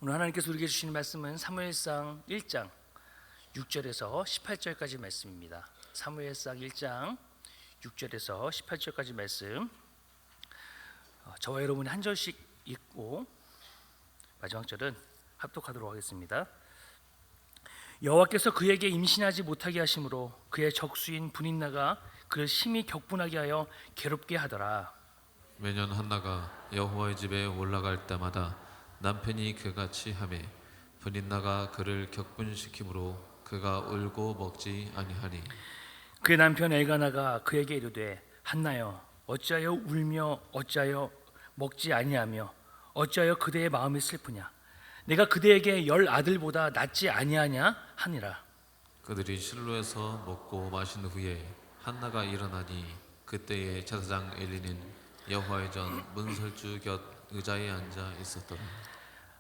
오늘 하나님께서 우리에게 주시는 말씀은 사무엘상 1장 6절에서 18절까지 말씀입니다. 사무엘상 1장 6절에서 18절까지 말씀, 저와 여러분이 한 절씩 읽고 마지막 절은 합독하도록 하겠습니다. 여호와께서 그에게 임신하지 못하게 하심으로 그의 적수인 분인나가 그를 심히 격분하게 하여 괴롭게 하더라. 매년 한나가 여호와의 집에 올라갈 때마다 남편이 그같이 하매 분인나가 그를 격분시키므로 그가 울고 먹지 아니하니. 그의 남편 엘가나가 그에게 이르되, 한나여, 어찌하여 울며 어찌하여 먹지 아니하며 어찌하여 그대의 마음이 슬프냐? 내가 그대에게 10 아들보다 낫지 아니하냐 하니라. 그들이 실로에서 먹고 마신 후에 한나가 일어나니 그때의 제사장 엘리는 여호와의 전 문설주 곁 의자에 앉아 있었더라.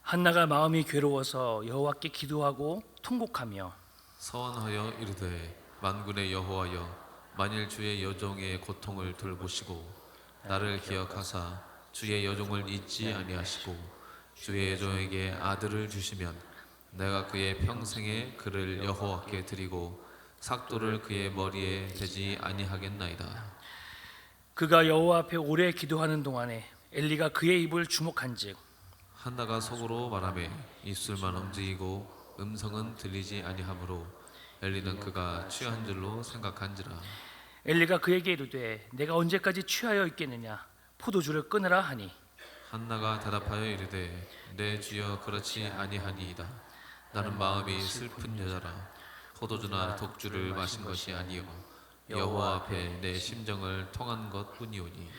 한나가 마음이 괴로워서 여호와께 기도하고 통곡하며 서원하여 이르되, 만군의 여호와여, 만일 주의 여종의 고통을 돌보시고 나를 기억하사 주의 여종을 잊지 아니하시고 주의 여종에게 아들을 주시면 내가 그의 평생에 그를 여호와께 드리고 삭도를 그의 머리에 대지 아니하겠나이다. 그가 여호와 앞에 오래 기도하는 동안에 엘리가 그의 입을 주목한즉 한나가 속으로 말하매 입술만 움직이고 음성은 들리지 아니하므로 엘리는 그가 취한 줄로 생각한지라. 엘리가 그에게 이르되, 내가 언제까지 취하여 있겠느냐? 포도주를 끊으라 하니 한나가 대답하여 이르되, 내 주여 그렇지 아니하니이다. 나는 마음이 슬픈 여자라. 포도주나 독주를 마신 것이 아니요 여호와 앞에 내 심정을 통한 것뿐이오니.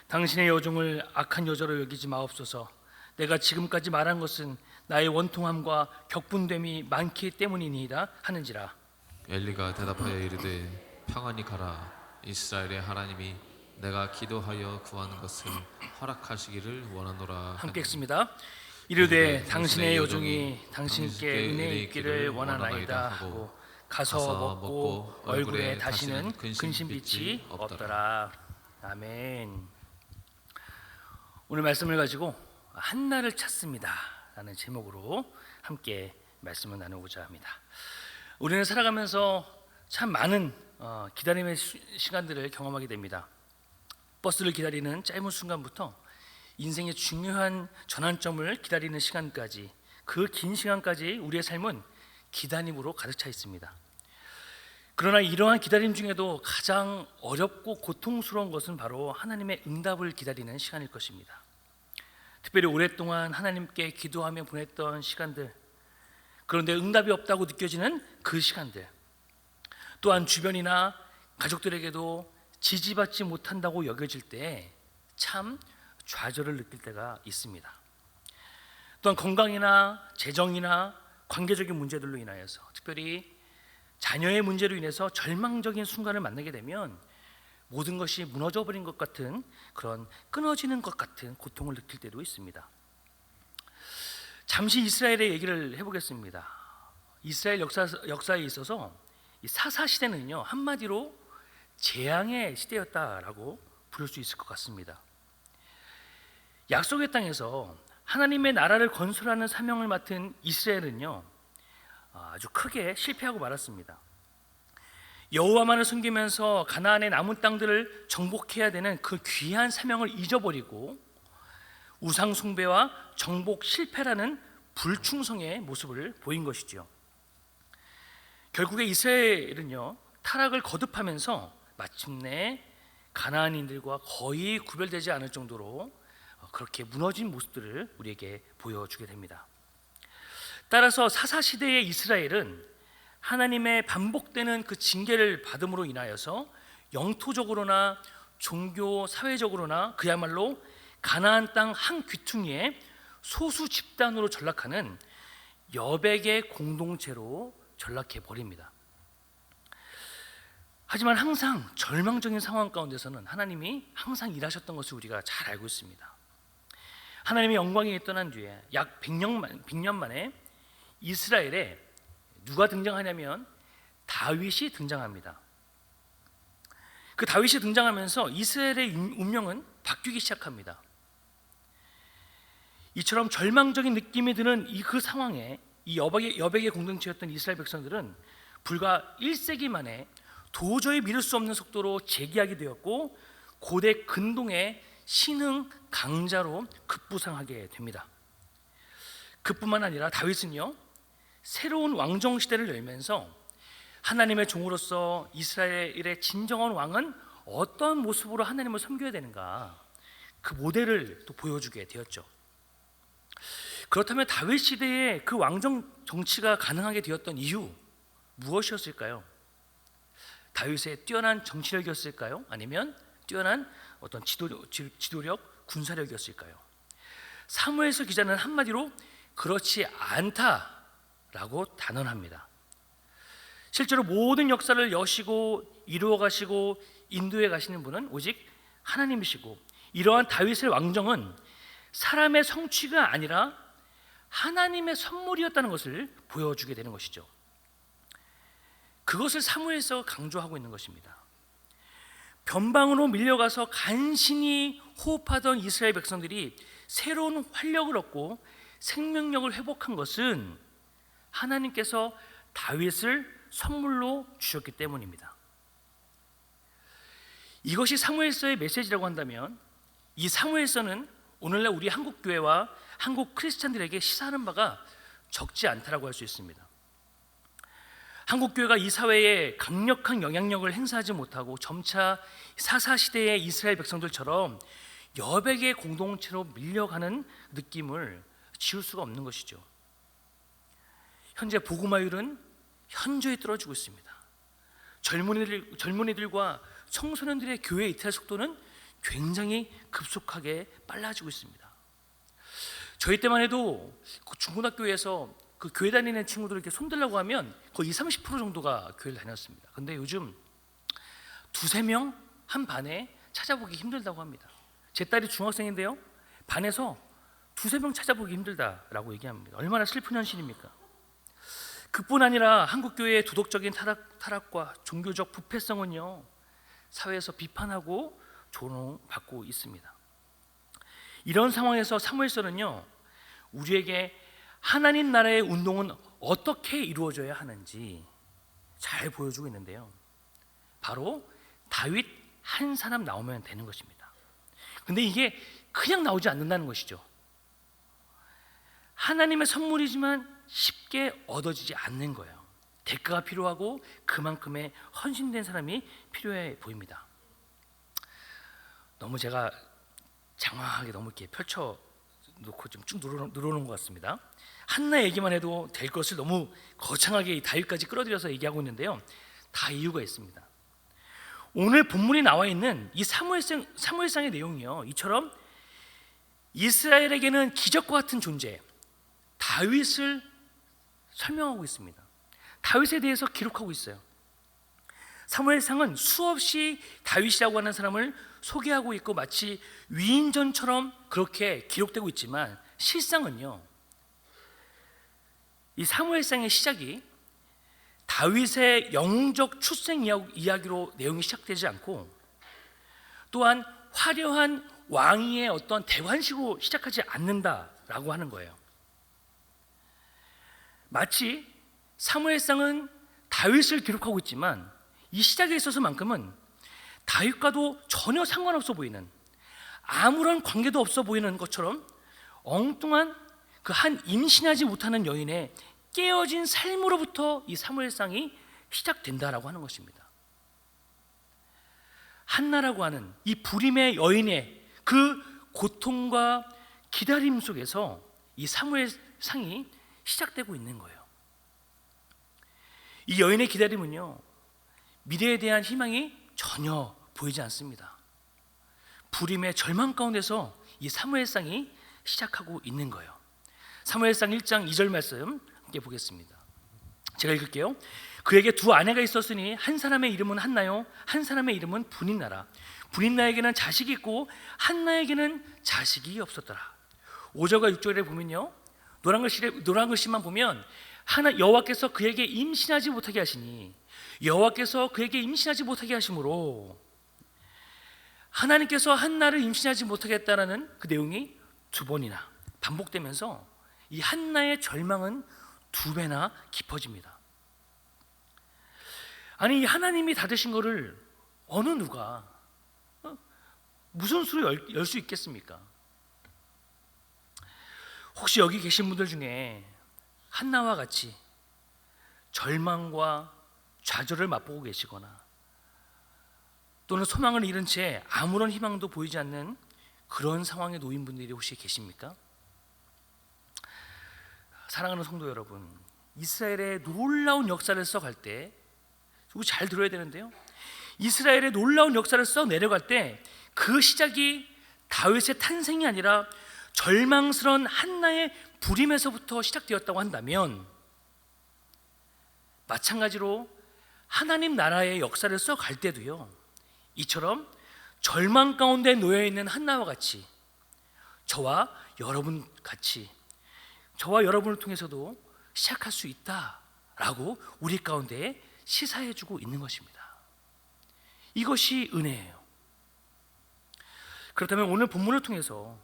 당신의 여종을 악한 여자로 여기지 마옵소서. 내가 지금까지 말한 것은 나의 원통함과 격분됨이 많기 때문이니이다 하는지라. 엘리가 대답하여 이르되, 평안히 가라. 이스라엘의 하나님이 내가 기도하여 구하는 것을 허락하시기를 원하노라. 함께 읽습니다. 이르되 당신의 여종이 당신께 은혜 있기를 원하나이다 하고 가서 먹고 얼굴에 다시는 근심빛이 없더라. 아멘. 오늘 말씀을 가지고 한나를 찾습니다 라는 제목으로 함께 말씀을 나누고자 합니다. 우리는 살아가면서 참 많은 기다림의 시간들을 경험하게 됩니다. 버스를 기다리는 짧은 순간부터 인생의 중요한 전환점을 기다리는 시간까지, 그 긴 시간까지 우리의 삶은 기다림으로 가득 차 있습니다. 그러나 이러한 기다림 중에도 가장 어렵고 고통스러운 것은 바로 하나님의 응답을 기다리는 시간일 것입니다. 특별히 오랫동안 하나님께 기도하며 보냈던 시간들, 그런데 응답이 없다고 느껴지는 그 시간들, 또한 주변이나 가족들에게도 지지받지 못한다고 여겨질 때 참 좌절을 느낄 때가 있습니다. 또한 건강이나 재정이나 관계적인 문제들로 인하여서, 특별히 자녀의 문제로 인해서 절망적인 순간을 만나게 되면 모든 것이 무너져버린 것 같은, 그런 끊어지는 것 같은 고통을 느낄 때도 있습니다. 잠시 이스라엘의 얘기를 해보겠습니다. 이스라엘 역사에 있어서 이 사사 시대는요, 한마디로 재앙의 시대였다라고 부를 수 있을 것 같습니다. 약속의 땅에서 하나님의 나라를 건설하는 사명을 맡은 이스라엘은요, 아주 크게 실패하고 말았습니다. 여호와만을 섬기면서 가나안의 남은 땅들을 정복해야 되는 그 귀한 사명을 잊어버리고 우상 숭배와 정복 실패라는 불충성의 모습을 보인 것이죠. 결국에 이스라엘은요, 타락을 거듭하면서 마침내 가나안인들과 거의 구별되지 않을 정도로 그렇게 무너진 모습들을 우리에게 보여주게 됩니다. 따라서 사사시대의 이스라엘은 하나님의 반복되는 그 징계를 받음으로 인하여서 영토적으로나 종교 사회적으로나 그야말로 가나안 땅 한 귀퉁이에 소수 집단으로 전락하는 여백의 공동체로 전락해 버립니다. 하지만 항상 절망적인 상황 가운데서는 하나님이 항상 일하셨던 것을 우리가 잘 알고 있습니다. 하나님의 영광이 떠난 뒤에 약 100년 만에 이스라엘에 누가 등장하냐면 다윗이 등장합니다. 그 다윗이 등장하면서 이스라엘의 운명은 바뀌기 시작합니다. 이처럼 절망적인 느낌이 드는 그 상황에 이 여백의 공동체였던 이스라엘 백성들은 불과 1세기 만에 도저히 믿을 수 없는 속도로 재기하게 되었고 고대 근동의 신흥 강자로 급부상하게 됩니다. 그뿐만 아니라 다윗은요, 새로운 왕정 시대를 열면서 하나님의 종으로서 이스라엘의 진정한 왕은 어떤 모습으로 하나님을 섬겨야 되는가, 그 모델을 또 보여주게 되었죠. 그렇다면 다윗 시대에 그 왕정 정치가 가능하게 되었던 이유 무엇이었을까요? 다윗의 뛰어난 정치력이었을까요? 아니면 뛰어난 어떤 지도력, 군사력이었을까요? 사무엘서 기자는 한마디로 그렇지 않다라고 단언합니다. 실제로 모든 역사를 여시고 이루어 가시고 인도해 가시는 분은 오직 하나님이시고, 이러한 다윗의 왕정은 사람의 성취가 아니라 하나님의 선물이었다는 것을 보여주게 되는 것이죠. 그것을 사무엘서 강조하고 있는 것입니다. 변방으로 밀려가서 간신히 호흡하던 이스라엘 백성들이 새로운 활력을 얻고 생명력을 회복한 것은 하나님께서 다윗을 선물로 주셨기 때문입니다. 이것이 사무엘서의 메시지라고 한다면 이 사무엘서는 오늘날 우리 한국 교회와 한국 크리스찬들에게 시사하는 바가 적지 않다라고 할 수 있습니다. 한국 교회가 이 사회에 강력한 영향력을 행사하지 못하고 점차 사사시대의 이스라엘 백성들처럼 여백의 공동체로 밀려가는 느낌을 지울 수가 없는 것이죠. 현재 복음화율은 현저히 떨어지고 있습니다. 젊은이들과 청소년들의 교회 이탈 속도는 굉장히 급속하게 빨라지고 있습니다. 저희 때만 해도 중고등학교에서 그 교회 다니는 친구들 이렇게 손들라고 하면 거의 20, 30% 정도가 교회를 다녔습니다. 근데 요즘 두세 명 한 반에 찾아보기 힘들다고 합니다. 제 딸이 중학생인데요, 반에서 두세 명 찾아보기 힘들다라고 얘기합니다. 얼마나 슬픈 현실입니까? 그뿐 아니라 한국 교회의 도덕적인 타락과 종교적 부패성은요, 사회에서 비판하고 조롱받고 있습니다. 이런 상황에서 사무엘서는요, 우리에게 하나님 나라의 운동은 어떻게 이루어져야 하는지 잘 보여주고 있는데요, 바로 다윗 한 사람 나오면 되는 것입니다. 근데 이게 그냥 나오지 않는다는 것이죠. 하나님의 선물이지만 쉽게 얻어지지 않는 거예요. 대가가 필요하고 그만큼의 헌신된 사람이 필요해 보입니다. 너무 제가 장황하게 너무 이렇게 펼쳐 놓고 좀 쭉 늘어놓은 것 같습니다. 한나 얘기만 해도 될 것을 너무 거창하게 다윗까지 끌어들여서 얘기하고 있는데요, 다 이유가 있습니다. 오늘 본문에 나와 있는 이 사무엘상의 내용이요, 이처럼 이스라엘에게는 기적과 같은 존재 다윗을 설명하고 있습니다. 다윗에 대해서 기록하고 있어요. 사무엘상은 수없이 다윗이라고 하는 사람을 소개하고 있고 마치 위인전처럼 그렇게 기록되고 있지만 실상은요, 이 사무엘상의 시작이 다윗의 영웅적 출생 이야기로 내용이 시작되지 않고, 또한 화려한 왕위의 어떤 대관식으로 시작하지 않는다라고 하는 거예요. 마치 사무엘상은 다윗을 기록하고 있지만 이 시작에 있어서만큼은 다윗과도 전혀 상관없어 보이는, 아무런 관계도 없어 보이는 것처럼 엉뚱한 그 한 임신하지 못하는 여인의 깨어진 삶으로부터 이 사무엘상이 시작된다라고 하는 것입니다. 한나라고 하는 이 불임의 여인의 그 고통과 기다림 속에서 이 사무엘상이 시작되고 있는 거예요. 이 여인의 기다림은요, 미래에 대한 희망이 전혀 보이지 않습니다. 불임의 절망 가운데서 이 사무엘상이 시작하고 있는 거예요. 사무엘상 1장 2절 말씀 함께 보겠습니다. 제가 읽을게요. 그에게 두 아내가 있었으니 한 사람의 이름은 한나요, 한 사람의 이름은 분인나라. 분인나에게는 자식이 있고 한나에게는 자식이 없었더라. 5절과 6절에 보면요, 노란 글씨만 보면 여호와께서 그에게 임신하지 못하게 하시니, 여호와께서 그에게 임신하지 못하게 하심으로 하나님께서 한나를 임신하지 못하게 했다라는 그 내용이 두 번이나 반복되면서 이 한나의 절망은 2배나 깊어집니다. 아니, 이 하나님이 닫으신 거를 어느 누가 무슨 수로 열 수 있겠습니까? 혹시 여기 계신 분들 중에 한나와 같이 절망과 좌절을 맛보고 계시거나 또는 소망을 잃은 채 아무런 희망도 보이지 않는 그런 상황에 놓인 분들이 혹시 계십니까? 사랑하는 성도 여러분, 이스라엘의 놀라운 역사를 써갈 때, 이거 잘 들어야 되는데요, 이스라엘의 놀라운 역사를 써 내려갈 때 그 시작이 다윗의 탄생이 아니라 절망스러운 한나의 불임에서부터 시작되었다고 한다면, 마찬가지로 하나님 나라의 역사를 써갈 때도요, 이처럼 절망 가운데 놓여있는 한나와 같이 저와 여러분 같이, 저와 여러분을 통해서도 시작할 수 있다라고 우리 가운데 시사해주고 있는 것입니다. 이것이 은혜예요. 그렇다면 오늘 본문을 통해서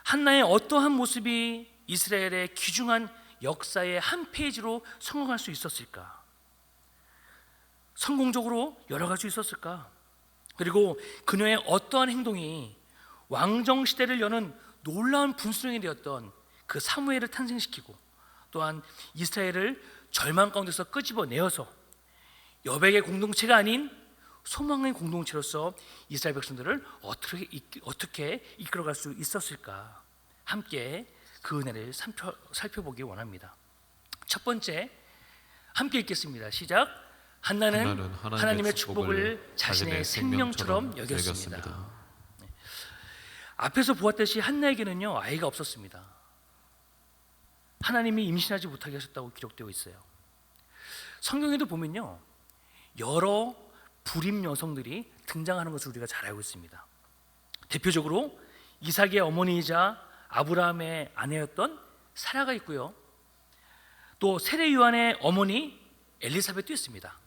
한나의 어떠한 모습이 이스라엘의 귀중한 역사의 한 페이지로 성공할 수 있었을까? 성공적으로 열어갈 수 있었을까? 그리고 그녀의 어떠한 행동이 왕정 시대를 여는 놀라운 분수령이 되었던 그 사무엘을 탄생시키고 또한 이스라엘을 절망 가운데서 끄집어내어서 여백의 공동체가 아닌 소망의 공동체로서 이스라엘 백성들을 어떻게 이끌어갈 수 있었을까? 함께 그 은혜를 살펴보기 원합니다. 첫 번째, 함께 읽겠습니다. 시작. 한나는 하나님의 축복을 자신의 생명처럼 여겼습니다. 앞에서 보았듯이 한나에게는요, 아이가 없었습니다. 하나님이 임신하지 못하게 하셨다고 기록되어 있어요. 성경에도 보면요, 여러 불임 여성들이 등장하는 것을 우리가 잘 알고 있습니다. 대표적으로 이삭의 어머니이자 아브라함의 아내였던 사라가 있고요, 또 세례 요한의 어머니 엘리사벳도 있습니다.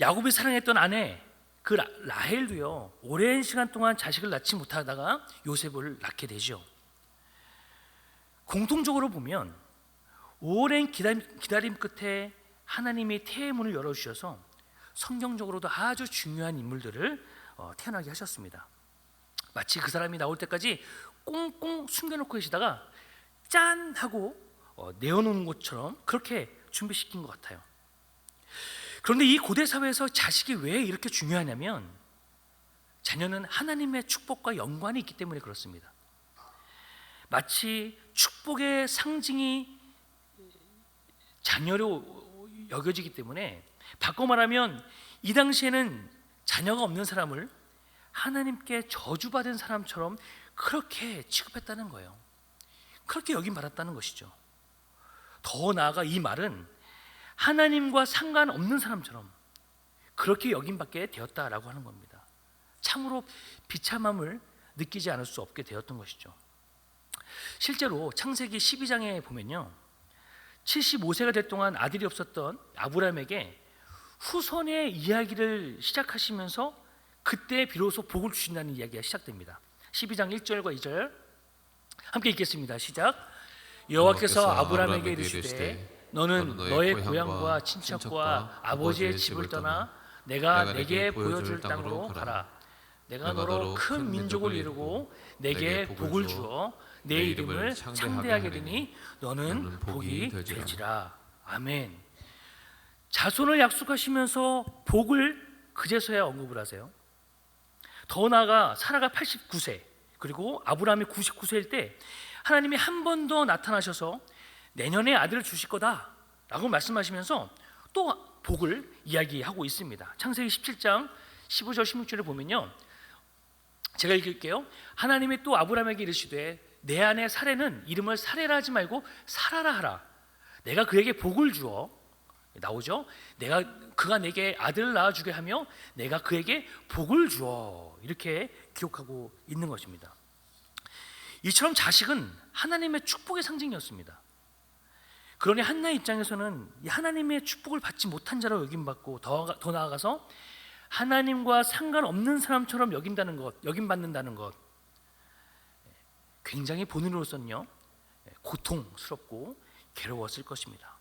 야곱이 사랑했던 아내 그 라헬도요, 오랜 시간 동안 자식을 낳지 못하다가 요셉을 낳게 되죠. 공통적으로 보면 오랜 기다림 끝에 하나님이 태의 문을 열어주셔서 성경적으로도 아주 중요한 인물들을 태어나게 하셨습니다. 마치 그 사람이 나올 때까지 꽁꽁 숨겨놓고 계시다가 짠 하고 내어놓는 것처럼 그렇게 준비시킨 것 같아요. 그런데 이 고대 사회에서 자식이 왜 이렇게 중요하냐면, 자녀는 하나님의 축복과 연관이 있기 때문에 그렇습니다. 마치 축복의 상징이 자녀로 여겨지기 때문에, 바꿔 말하면 이 당시에는 자녀가 없는 사람을 하나님께 저주받은 사람처럼 그렇게 취급했다는 거예요. 그렇게 여김받았다는 것이죠. 더 나아가 이 말은 하나님과 상관없는 사람처럼 그렇게 여김받게 되었다라고 하는 겁니다. 참으로 비참함을 느끼지 않을 수 없게 되었던 것이죠. 실제로 창세기 12장에 보면요, 75세가 될 동안 아들이 없었던 아브라함에게 후손의 이야기를 시작하시면서 그때 비로소 복을 주신다는 이야기가 시작됩니다. 12장 1절과 2절 함께 읽겠습니다. 시작. 여호와께서 아브라함에게 이르시되 너는 너의 고향과 친척과 아버지의 집을 떠나 내가 내게 보여줄 땅으로 가라. 내가 너로 큰 민족을 이루고 내게 복을 주어 내 이름을 창대하게 되니 너는 복이 되리라. 아멘. 자손을 약속하시면서 복을 그제서야 언급을 하세요. 더 나아가 사라가 89세 그리고 아브라함이 99세일 때 하나님이 한 번 더 나타나셔서 내년에 아들을 주실 거다라고 말씀하시면서 또 복을 이야기하고 있습니다. 창세기 17장 15절 16절을 보면요, 제가 읽을게요. 하나님이 또 아브라함에게 이르시되 내 아내 사레는 이름을 사레라 하지 말고 사라라 하라. 내가 그에게 복을 주어, 나오죠? 그가 내게 아들을 낳아주게 하며 내가 그에게 복을 주어, 이렇게 기록하고 있는 것입니다. 이처럼 자식은 하나님의 축복의 상징이었습니다. 그러니 한나의 입장에서는 이 하나님의 축복을 받지 못한 자로 여김받고 더 나아가서 하나님과 상관없는 사람처럼 여김받는다는 것, 굉장히 본인으로서는요 고통스럽고 괴로웠을 것입니다.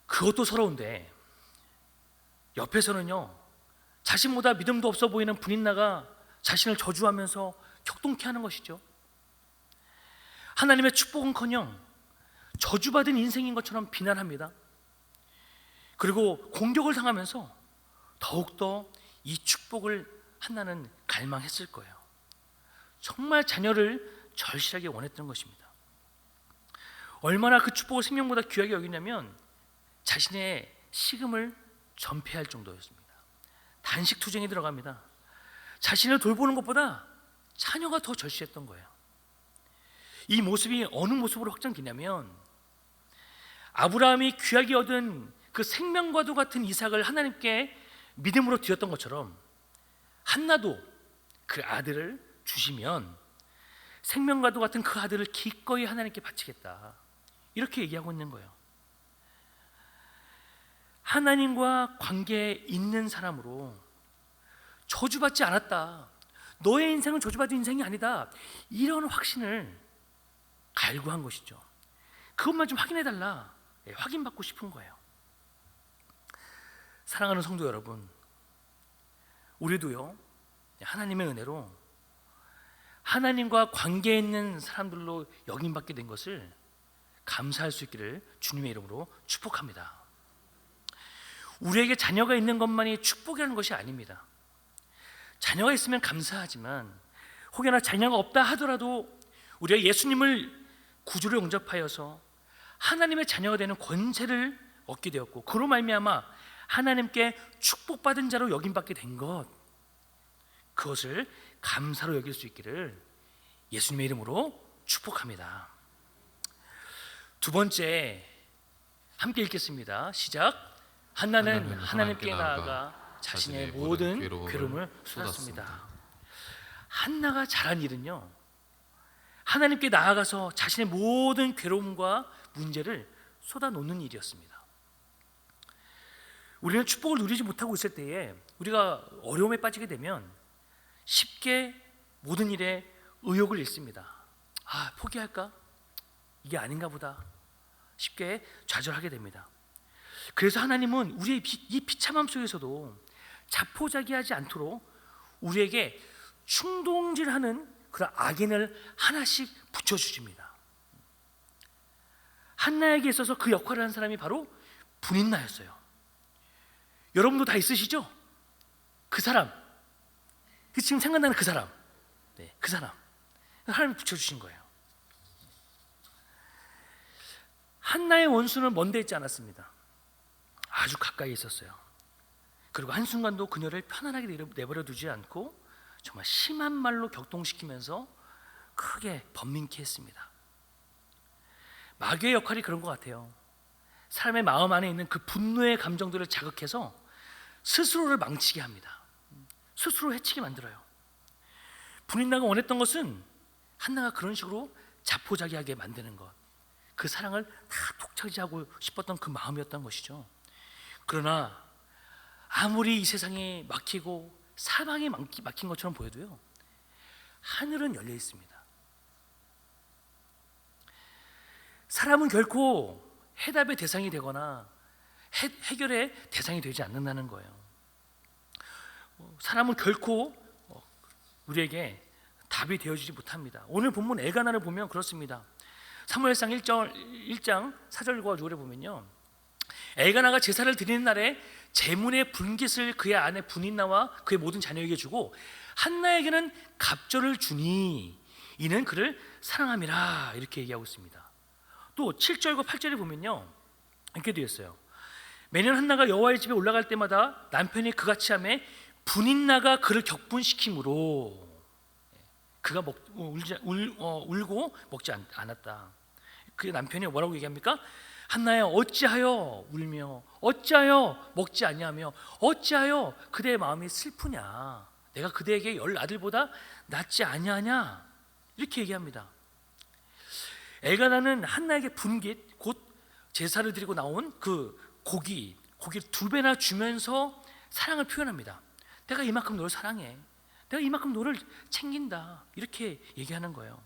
그것도 서러운데 옆에서는요 자신보다 믿음도 없어 보이는 분인나가 자신을 저주하면서 격동케 하는 것이죠. 하나님의 축복은커녕 저주받은 인생인 것처럼 비난합니다. 그리고 공격을 당하면서 더욱더 이 축복을 한나는 갈망했을 거예요. 정말 자녀를 절실하게 원했던 것입니다. 얼마나 그 축복을 생명보다 귀하게 여기냐면 자신의 식음을 전폐할 정도였습니다. 단식 투쟁에 들어갑니다. 자신을 돌보는 것보다 자녀가 더 절실했던 거예요. 이 모습이 어느 모습으로 확장되냐면 아브라함이 귀하게 얻은 그 생명과도 같은 이삭을 하나님께 믿음으로 드렸던 것처럼 한나도 그 아들을 주시면 생명과도 같은 그 아들을 기꺼이 하나님께 바치겠다, 이렇게 얘기하고 있는 거예요. 하나님과 관계에 있는 사람으로 저주받지 않았다, 너의 인생은 저주받은 인생이 아니다, 이런 확신을 갈구한 것이죠. 그것만 좀 확인해달라, 확인받고 싶은 거예요. 사랑하는 성도 여러분, 우리도요 하나님의 은혜로 하나님과 관계에 있는 사람들로 여김받게 된 것을 감사할 수 있기를 주님의 이름으로 축복합니다. 우리에게 자녀가 있는 것만이 축복이라는 것이 아닙니다. 자녀가 있으면 감사하지만 혹여나 자녀가 없다 하더라도 우리가 예수님을 구주로 영접하여서 하나님의 자녀가 되는 권세를 얻게 되었고 그로 말미암아 하나님께 축복받은 자로 여김받게 된 것, 그것을 감사로 여길 수 있기를 예수님의 이름으로 축복합니다. 두 번째, 함께 읽겠습니다. 시작. 한나는 하나님께 나아가 자신의 모든 괴로움을 쏟았습니다. 한나가 잘한 일은요 하나님께 나아가서 자신의 모든 괴로움과 문제를 쏟아놓는 일이었습니다. 우리는 축복을 누리지 못하고 있을 때에 우리가 어려움에 빠지게 되면 쉽게 모든 일에 의욕을 잃습니다. 포기할까? 이게 아닌가 보다, 쉽게 좌절하게 됩니다. 그래서 하나님은 우리의 이 비참함 속에서도 자포자기하지 않도록 우리에게 충동질하는 그런 악인을 하나씩 붙여주십니다. 한나에게 있어서 그 역할을 한 사람이 바로 분인나였어요. 여러분도 다 있으시죠? 그 사람, 지금 생각나는 그 사람, 그 사람 하나님이 붙여주신 거예요. 한나의 원수는 먼데 있지 않았습니다. 아주 가까이 있었어요. 그리고 한순간도 그녀를 편안하게 내버려 두지 않고 정말 심한 말로 격동시키면서 크게 번민케 했습니다. 마귀의 역할이 그런 것 같아요. 사람의 마음 안에 있는 그 분노의 감정들을 자극해서 스스로를 망치게 합니다. 스스로 해치게 만들어요. 분인나가 원했던 것은 한나가 그런 식으로 자포자기하게 만드는 것, 그 사랑을 다 독차지하고 싶었던 그 마음이었던 것이죠. 그러나 아무리 이 세상이 막히고 사방이 막힌 것처럼 보여도요 하늘은 열려 있습니다. 사람은 결코 해답의 대상이 되거나 해결의 대상이 되지 않는다는 거예요. 사람은 결코 우리에게 답이 되어주지 못합니다. 오늘 본문 엘가나를 보면 그렇습니다. 사무엘상 1장 4절과 6절에 보면요, 엘가나가 제사를 드리는 날에 제문의 분깃을 그의 아내 분인나와 그의 모든 자녀에게 주고 한나에게는 갑절을 주니 이는 그를 사랑함이라, 이렇게 얘기하고 있습니다. 또 7절과 8절에 보면요 이렇게 되어 있어요. 매년 한나가 여호와의 집에 올라갈 때마다 남편이 그같이 하매 분인나가 그를 격분시키므로 그가 울고 먹지 않았다. 그 남편이 뭐라고 얘기합니까? 한나야, 어찌하여 울며 어찌하여 먹지 아니하며 어찌하여 그대의 마음이 슬프냐? 내가 그대에게 10 아들보다 낫지 아니하냐? 이렇게 얘기합니다. 엘가나는 한나에게 분깃, 곧 제사를 드리고 나온 그 고기를 2배나 주면서 사랑을 표현합니다. 내가 이만큼 너를 사랑해. 내가 이만큼 너를 챙긴다 이렇게 얘기하는 거예요.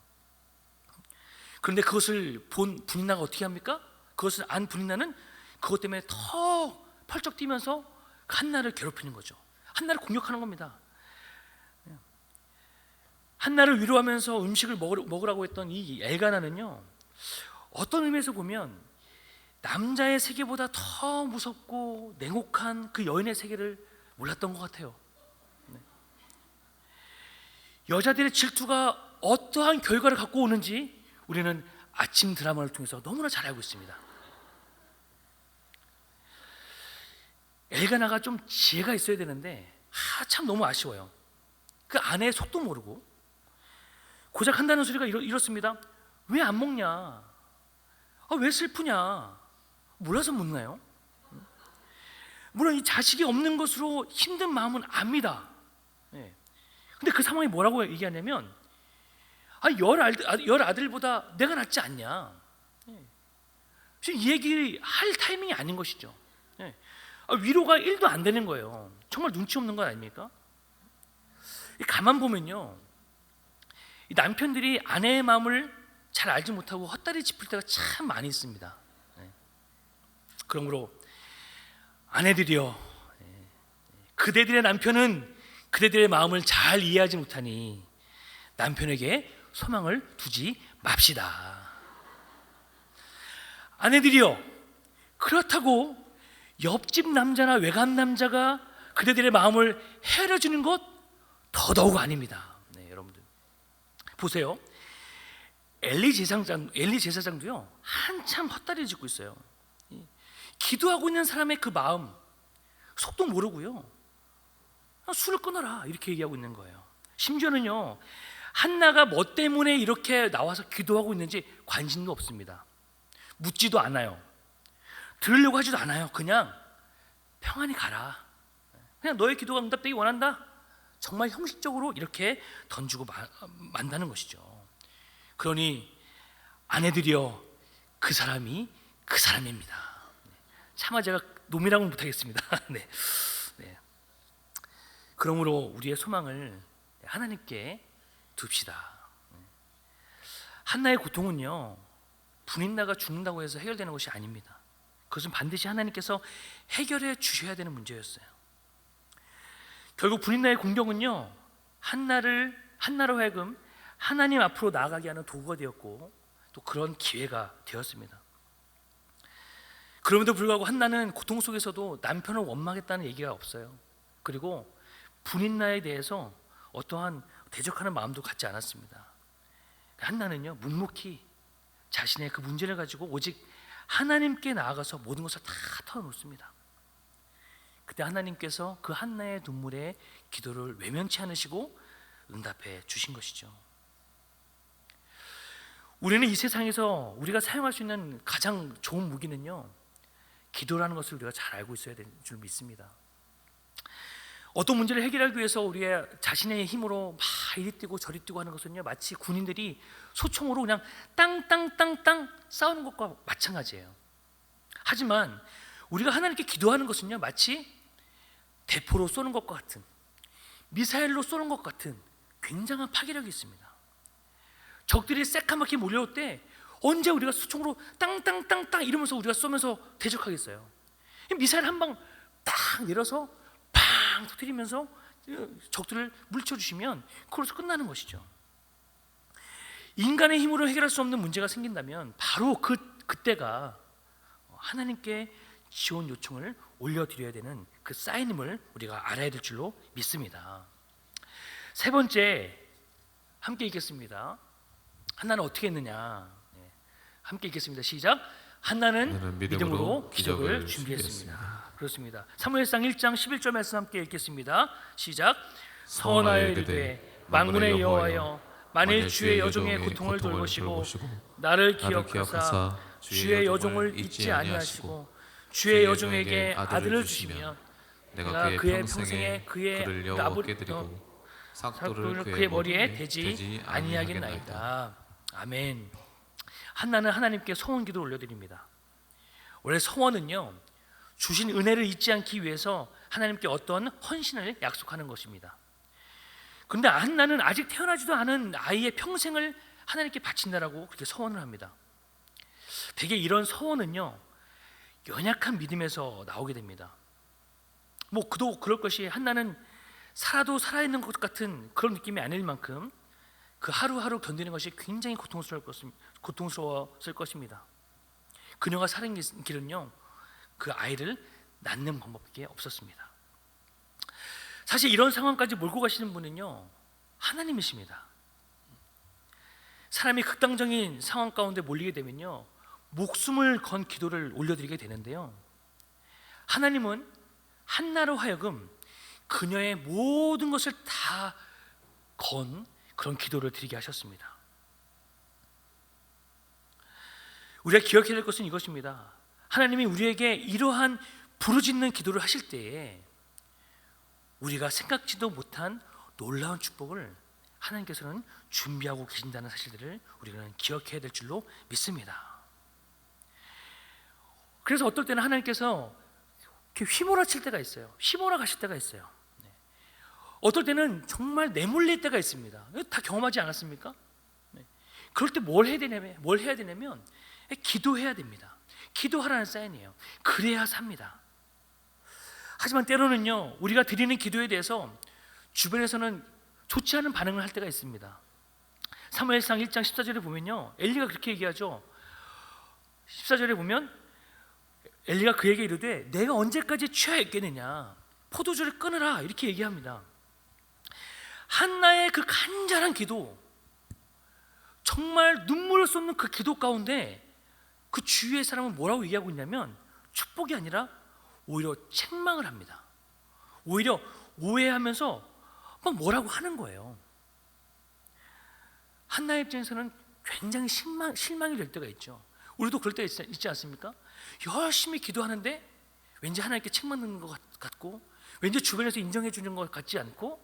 그런데 그것을 본 분인나가 어떻게 합니까? 그것을 안 분인나는 그것 때문에 더 펄쩍 뛰면서 한나를 괴롭히는 거죠. 한나를 공격하는 겁니다. 한나를 위로하면서 음식을 먹으라고 했던 이 엘가나는요, 어떤 의미에서 보면 남자의 세계보다 더 무섭고 냉혹한 그 여인의 세계를 몰랐던 것 같아요. 여자들의 질투가 어떠한 결과를 갖고 오는지 우리는 아침 드라마를 통해서 너무나 잘 알고 있습니다. 엘가나가 좀 지혜가 있어야 되는데 참 너무 아쉬워요. 그 아내의 속도 모르고 고작 한다는 소리가 이렇습니다. 왜 안 먹냐? 왜 슬프냐? 몰라서 묻나요? 물론 이 자식이 없는 것으로 힘든 마음은 압니다. 근데 그 상황이 뭐라고 얘기하냐면 열 아들보다 내가 낫지 않냐. 지금 이 얘기 할 타이밍이 아닌 것이죠. 위로가 1도 안 되는 거예요. 정말 눈치 없는 건 아닙니까? 가만 보면요, 이 남편들이 아내의 마음을 잘 알지 못하고 헛다리 짚을 때가 참 많이 있습니다. 그러므로 아내들이여, 그대들의 남편은 그대들의 마음을 잘 이해하지 못하니 남편에게 소망을 두지 맙시다. 아내들이여, 그렇다고 옆집 남자나 외간 남자가 그대들의 마음을 헤아려주는 것 더더욱 아닙니다. 여러분들 보세요. 엘리 제사장도요 한참 헛다리를 짚고 있어요. 기도하고 있는 사람의 그 마음 속도 모르고요, 술을 끊어라 이렇게 얘기하고 있는 거예요. 심지어는요, 한나가 뭐 때문에 이렇게 나와서 기도하고 있는지 관심도 없습니다. 묻지도 않아요. 들으려고 하지도 않아요. 그냥 평안히 가라. 그냥 너의 기도가 응답되기 원한다. 정말 형식적으로 이렇게 던지고 만다는 것이죠. 그러니 아내들이여, 그 사람이 그 사람입니다. 차마 제가 놈이라고는 못하겠습니다. 네. 그러므로 우리의 소망을 하나님께 둡시다. 한나의 고통은요, 분인나가 죽는다고 해서 해결되는 것이 아닙니다. 그것은 반드시 하나님께서 해결해 주셔야 되는 문제였어요. 결국 분인나의 공격은요, 한나로 하여금 하나님 앞으로 나아가게 하는 도구가 되었고 또 그런 기회가 되었습니다. 그럼에도 불구하고 한나는 고통 속에서도 남편을 원망했다는 얘기가 없어요. 그리고 분인나에 대해서 어떠한 대적하는 마음도 갖지 않았습니다. 한나는요, 묵묵히 자신의 그 문제를 가지고 오직 하나님께 나아가서 모든 것을 다 털어놓습니다. 그때 하나님께서 그 한나의 눈물에 기도를 외면치 않으시고 응답해 주신 것이죠. 우리는 이 세상에서 우리가 사용할 수 있는 가장 좋은 무기는요, 기도라는 것을 우리가 잘 알고 있어야 되는 줄 믿습니다. 어떤 문제를 해결하기 위해서 우리의 자신의 힘으로 막 이리 뛰고 저리 뛰고 하는 것은요, 마치 군인들이 소총으로 그냥 땅땅땅땅 싸우는 것과 마찬가지예요. 하지만 우리가 하나님께 기도하는 것은요, 마치 대포로 쏘는 것과 같은, 미사일로 쏘는 것 같은 굉장한 파괴력이 있습니다. 적들이 새까맣게 몰려올 때 언제 우리가 소총으로 땅땅땅땅 이러면서 우리가 쏘면서 대적하겠어요? 미사일 한 방 딱 내려서 팡 터뜨리면서 적들을 물리쳐주시면 그걸로 끝나는 것이죠. 인간의 힘으로 해결할 수 없는 문제가 생긴다면 바로 그때가 하나님께 지원 요청을 올려드려야 되는 그 사인임을 우리가 알아야 될 줄로 믿습니다. 세 번째, 함께 읽겠습니다. 한나는 어떻게 했느냐? 함께 읽겠습니다. 시작. 한나는 믿음으로 기적을 준비했습니다. 그렇습니다. 사무엘상 1장 11절 말씀 함께 읽겠습니다. 시작. 선하여 이르되 만군의 여호와여, 만일 주의 여종의 고통을 돌보시고 나를 기억하사 주의 여종을 잊지 아니하시고 주의 여종에게 아들을 주시면 내가 그의 평생에 그의 나부를 드리고 삭도를 그의 머리에 대지 아니하겠나이다. 아멘. 한나는 하나님께 소원 기도를 올려드립니다. 원래 소원은요, 주신 은혜를 잊지 않기 위해서 하나님께 어떤 헌신을 약속하는 것입니다. 그런데 한나는 아직 태어나지도 않은 아이의 평생을 하나님께 바친다라고 그렇게 서원을 합니다. 대개 이런 서원은요, 연약한 믿음에서 나오게 됩니다. 뭐 그도 그럴 것이, 한나는 살아도 살아있는 것 같은 그런 느낌이 아닐 만큼 그 하루하루 견디는 것이 굉장히 고통스러웠을 것입니다. 그녀가 살은 길은요, 그 아이를 낳는 방법밖에 없었습니다. 사실 이런 상황까지 몰고 가시는 분은요, 하나님이십니다. 사람이 극단적인 상황 가운데 몰리게 되면요, 목숨을 건 기도를 올려드리게 되는데요, 하나님은 한나로 하여금 그녀의 모든 것을 다 건 그런 기도를 드리게 하셨습니다. 우리가 기억해야 될 것은 이것입니다. 하나님이 우리에게 이러한 부르짖는 기도를 하실 때에 우리가 생각지도 못한 놀라운 축복을 하나님께서는 준비하고 계신다는 사실들을 우리는 기억해야 될 줄로 믿습니다. 그래서 어떨 때는 하나님께서 이렇게 휘몰아칠 때가 있어요. 휘몰아 가실 때가 있어요. 어떨 때는 정말 내몰릴 때가 있습니다. 다 경험하지 않았습니까? 그럴 때 뭘 해야 되냐면 기도해야 됩니다. 기도하라는 사인이에요. 그래야 삽니다. 하지만 때로는요, 우리가 드리는 기도에 대해서 주변에서는 좋지 않은 반응을 할 때가 있습니다. 사무엘상 1장 14절에 보면요, 엘리가 그렇게 얘기하죠. 14절에 보면 엘리가 그에게 이르되 내가 언제까지 취하여 있겠느냐, 포도주를 끊으라, 이렇게 얘기합니다. 한나의 그 간절한 기도, 정말 눈물을 쏟는 그 기도 가운데 그 주위의 사람은 뭐라고 얘기하고 있냐면 축복이 아니라 오히려 책망을 합니다. 오히려 오해하면서 막 뭐라고 하는 거예요. 한나의 입장에서는 굉장히 실망이 될 때가 있죠. 우리도 그럴 때 있지 않습니까? 열심히 기도하는데 왠지 하나님께 책망 듣는 것 같고, 왠지 주변에서 인정해 주는 것 같지 않고,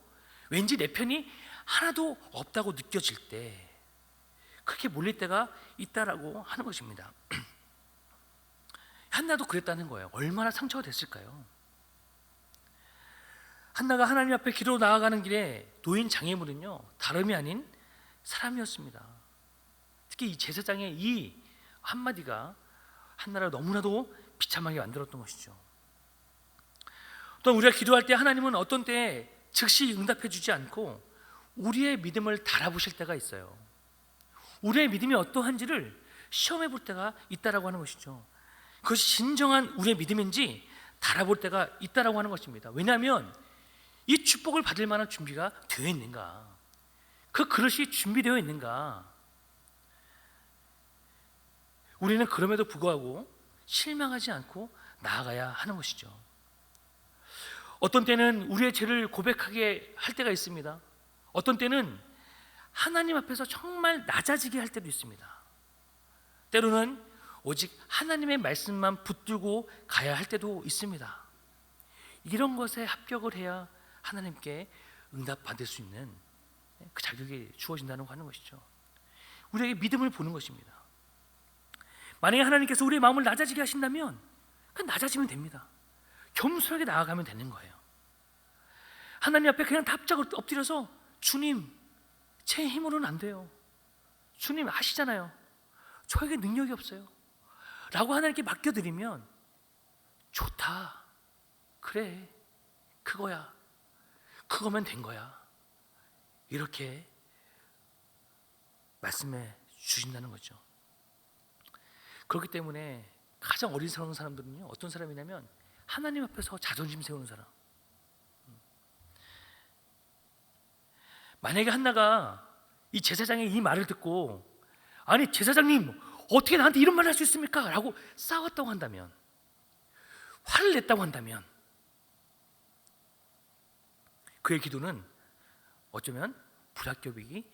왠지 내 편이 하나도 없다고 느껴질 때 그렇게 몰릴 때가 있다라고 하는 것입니다. 한나도 그랬다는 거예요. 얼마나 상처가 됐을까요? 한나가 하나님 앞에 기도로 나아가는 길에 놓인 장애물은요, 다름이 아닌 사람이었습니다. 특히 이 제사장의 이 한마디가 한나를 너무나도 비참하게 만들었던 것이죠. 또 우리가 기도할 때 하나님은 어떤 때에 즉시 응답해 주지 않고 우리의 믿음을 달아보실 때가 있어요. 우리의 믿음이 어떠한지를 시험해 볼 때가 있다라고 하는 것이죠. 그것이 진정한 우리의 믿음인지 달아볼 때가 있다라고 하는 것입니다. 왜냐하면 이 축복을 받을 만한 준비가 되어 있는가, 그 그릇이 준비되어 있는가. 우리는 그럼에도 불구하고 실망하지 않고 나아가야 하는 것이죠. 어떤 때는 우리의 죄를 고백하게 할 때가 있습니다. 어떤 때는 하나님 앞에서 정말 낮아지게 할 때도 있습니다. 때로는 오직 하나님의 말씀만 붙들고 가야 할 때도 있습니다. 이런 것에 합격을 해야 하나님께 응답받을 수 있는 그 자격이 주어진다고 하는 것이죠. 우리에게 믿음을 보는 것입니다. 만약에 하나님께서 우리의 마음을 낮아지게 하신다면 그냥 낮아지면 됩니다. 겸손하게 나아가면 되는 거예요. 하나님 앞에 그냥 답작 엎드려서 주님, 제 힘으로는 안 돼요. 주님 아시잖아요. 저에게 능력이 없어요. 라고 하나님께 맡겨드리면 좋다. 그래, 그거야. 그거면 된 거야. 이렇게 말씀해 주신다는 거죠. 그렇기 때문에 가장 어리석은 사람들은요, 어떤 사람이냐면 하나님 앞에서 자존심 세우는 사람. 만약에 한나가 이 제사장의 이 말을 듣고, 아니 제사장님 어떻게 나한테 이런 말을 할 수 있습니까? 라고 싸웠다고 한다면, 화를 냈다고 한다면, 그의 기도는 어쩌면 불합격이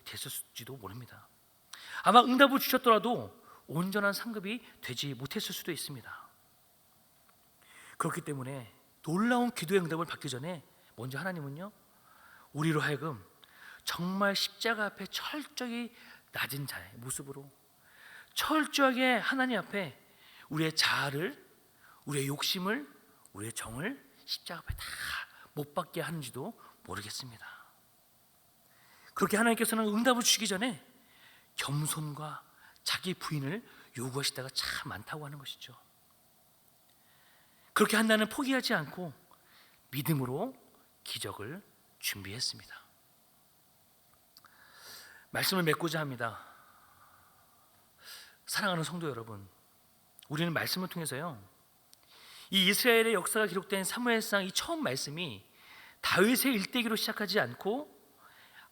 됐을지도 모릅니다. 아마 응답을 주셨더라도 온전한 상급이 되지 못했을 수도 있습니다. 그렇기 때문에 놀라운 기도의 응답을 받기 전에 먼저 하나님은요, 우리로 하여금 정말 십자가 앞에 철저히 낮은 자의 모습으로 철저하게 하나님 앞에 우리의 자아를, 우리의 욕심을, 우리의 정을 십자가 앞에 다 못 박게 하는지도 모르겠습니다. 그렇게 하나님께서는 응답을 주시기 전에 겸손과 자기 부인을 요구하실 때가 참 많다고 하는 것이죠. 그렇게 한나는 포기하지 않고 믿음으로 기적을 준비했습니다. 말씀을 맺고자 합니다. 사랑하는 성도 여러분, 우리는 말씀을 통해서요, 이 이스라엘의 역사가 기록된 사무엘상 이 처음 말씀이 다윗의 일대기로 시작하지 않고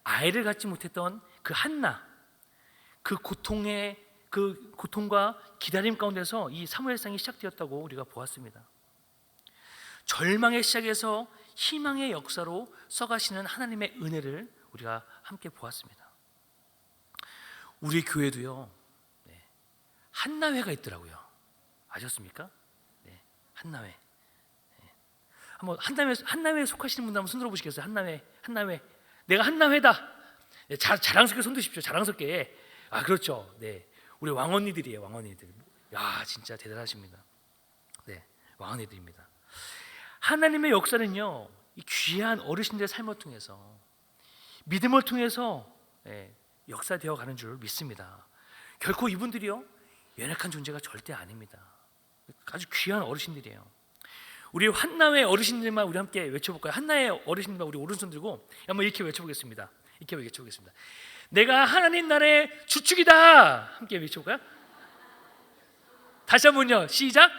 아이를 갖지 못했던 그 한나, 그 고통과 기다림 가운데서 이 사무엘상이 시작되었다고 우리가 보았습니다. 절망의 시작에서 희망의 역사로 써가시는 하나님의 은혜를 우리가 함께 보았습니다. 우리 교회도요, 한나회가 있더라고요. 아셨습니까? 네, 한나회. 네. 한번 한나회에 속하시는 분들 한번 손 들어보시겠어요? 한나회. 내가 한나회다. 네, 자랑스럽게 손 드십시오. 자랑스럽게. 아, 그렇죠. 네, 우리 왕언니들이에요. 왕언니들. 야, 진짜 대단하십니다. 네, 왕언니들입니다. 하나님의 역사는요, 이 귀한 어르신들의 삶을 통해서, 믿음을 통해서 역사되어 가는 줄 믿습니다. 결코 이분들이요, 연약한 존재가 절대 아닙니다. 아주 귀한 어르신들이에요. 우리 한나회 어르신들만 우리 함께 외쳐볼까요? 한나회 어르신들만 우리 오른손 들고 한번 이렇게 외쳐보겠습니다. 내가 하나님 나라의 주축이다. 함께 외쳐볼까요? 다시 한번요. 시작.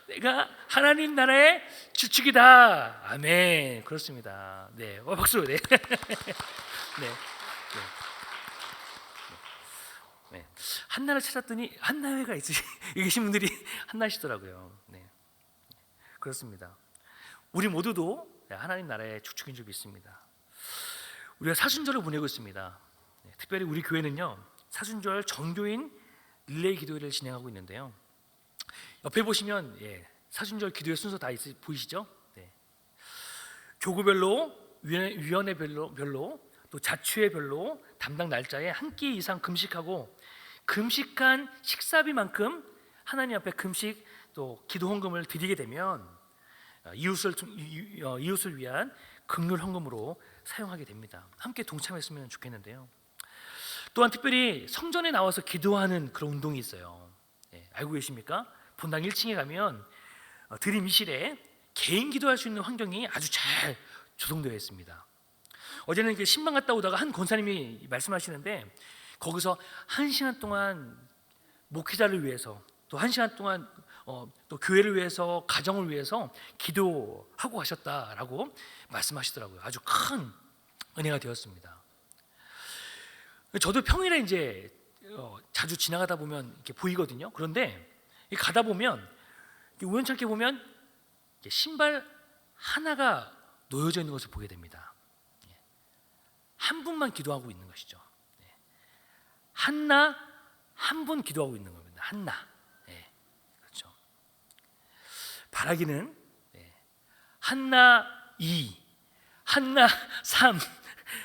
내가 하나님 나라의 주축이다. 아멘. 그렇습니다. 네, 박수. 네. 네. 한나를 찾았더니 한나회가 계신 분들이 한나시더라고요. 네, 그렇습니다. 우리 모두도 하나님 나라의 주축인 줄 믿습니다. 우리가 사순절을 보내고 있습니다. 네, 특별히 우리 교회는요, 사순절 정교인 릴레이 기도회를 진행하고 있는데요. 옆에 보시면 사순절 기도회 순서 다 보이시죠? 네. 교구별로, 위원회별로, 또 자취회별로 담당 날짜에 한 끼 이상 금식하고 금식한 식사비만큼 하나님 앞에 금식 또 기도 헌금을 드리게 되면 이웃을 위한 긍휼 헌금으로 사용하게 됩니다. 함께 동참했으면 좋겠는데요. 또한 특별히 성전에 나와서 기도하는 그런 운동이 있어요. 알고 계십니까? 본당 1층에 가면 드림실에 개인 기도할 수 있는 환경이 아주 잘 조성되어 있습니다. 어제는 이렇게 신방 갔다 오다가 한 권사님이 말씀하시는데, 거기서 1시간 동안 목회자를 위해서, 또 1시간 동안 또 교회를 위해서, 가정을 위해서 기도하고 가셨다라고 말씀하시더라고요. 아주 큰 은혜가 되었습니다. 저도 평일에 이제 자주 지나가다 보면 이렇게 보이거든요. 그런데 가다 보면 우연찮게 보면 신발 하나가 놓여져 있는 것을 보게 됩니다. 한 분만 기도하고 있는 것이죠. 한나 한 분 기도하고 있는 겁니다. 한나. 그렇죠. 바라기는 한나 2, 한나 3,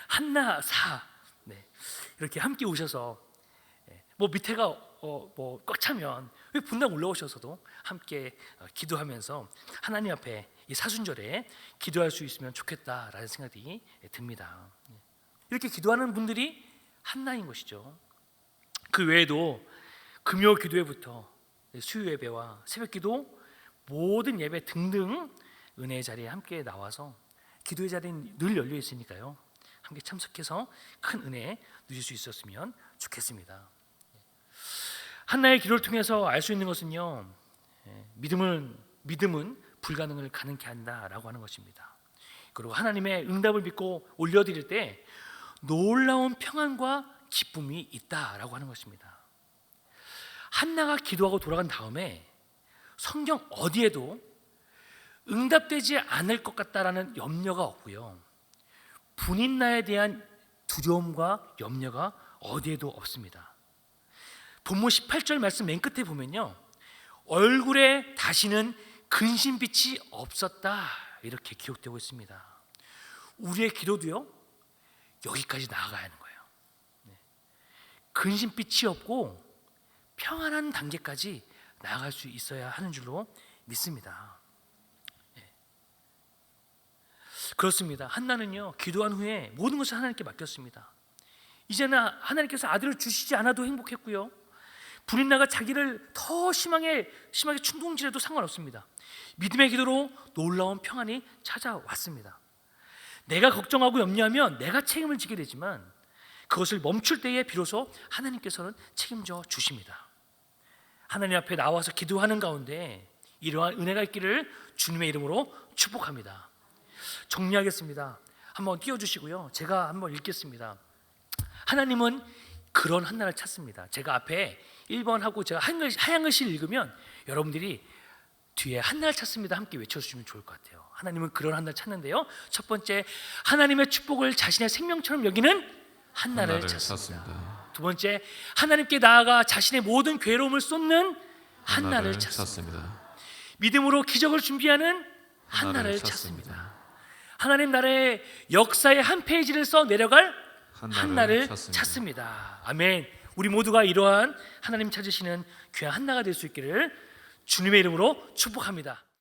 한나 4 이렇게 함께 오셔서 뭐 밑에가 뭐 꽉 차면 분당 올라오셔서도 함께 기도하면서 하나님 앞에 이 사순절에 기도할 수 있으면 좋겠다라는 생각이 듭니다. 이렇게 기도하는 분들이 한나인 것이죠. 그 외에도 금요 기도회부터 수요 예배와 새벽 기도, 모든 예배 등등 은혜의 자리에 함께 나와서, 기도의 자리는 늘 열려 있으니까요, 함께 참석해서 큰 은혜 누릴 수 있었으면 좋겠습니다. 한나의 기도를 통해서 알 수 있는 것은요, 믿음은 불가능을 가능케 한다라고 하는 것입니다. 그리고 하나님의 응답을 믿고 올려드릴 때 놀라운 평안과 기쁨이 있다라고 하는 것입니다. 한나가 기도하고 돌아간 다음에 성경 어디에도 응답되지 않을 것 같다라는 염려가 없고요, 분인나에 대한 두려움과 염려가 어디에도 없습니다. 본문 18절 말씀 맨 끝에 보면요, 얼굴에 다시는 근심빛이 없었다 이렇게 기록되고 있습니다. 우리의 기도도요, 여기까지 나아가야 하는 거예요. 근심빛이 없고 평안한 단계까지 나아갈 수 있어야 하는 줄로 믿습니다. 그렇습니다. 한나는요, 기도한 후에 모든 것을 하나님께 맡겼습니다. 이제는 하나님께서 아들을 주시지 않아도 행복했고요. 불이 나가 자기를 더 심하게 충동질해도 상관없습니다. 믿음의 기도로 놀라운 평안이 찾아왔습니다. 내가 걱정하고 염려하면 내가 책임을 지게 되지만 그것을 멈출 때에 비로소 하나님께서는 책임져 주십니다. 하나님 앞에 나와서 기도하는 가운데 이러한 은혜가 있기를 주님의 이름으로 축복합니다. 정리하겠습니다. 한번 띄워주시고요. 제가 한번 읽겠습니다. 하나님은 그런 한나를 찾습니다. 제가 앞에 1번하고 제가 하얀 글씨를 읽으면 여러분들이 뒤에 한나를 찾습니다 함께 외쳐주시면 좋을 것 같아요. 하나님은 그런 한나를 찾는데요. 첫 번째, 하나님의 축복을 자신의 생명처럼 여기는 한나를 찾습니다. 두 번째, 하나님께 나아가 자신의 모든 괴로움을 쏟는 한나를 찾습니다. 믿음으로 기적을 준비하는 한나를 찾습니다. 하나님 나라의 역사의 한 페이지를 써 내려갈 한나를 찾습니다. 아멘. 우리 모두가 이러한 하나님 찾으시는 귀한 한나가 될 수 있기를 주님의 이름으로 축복합니다.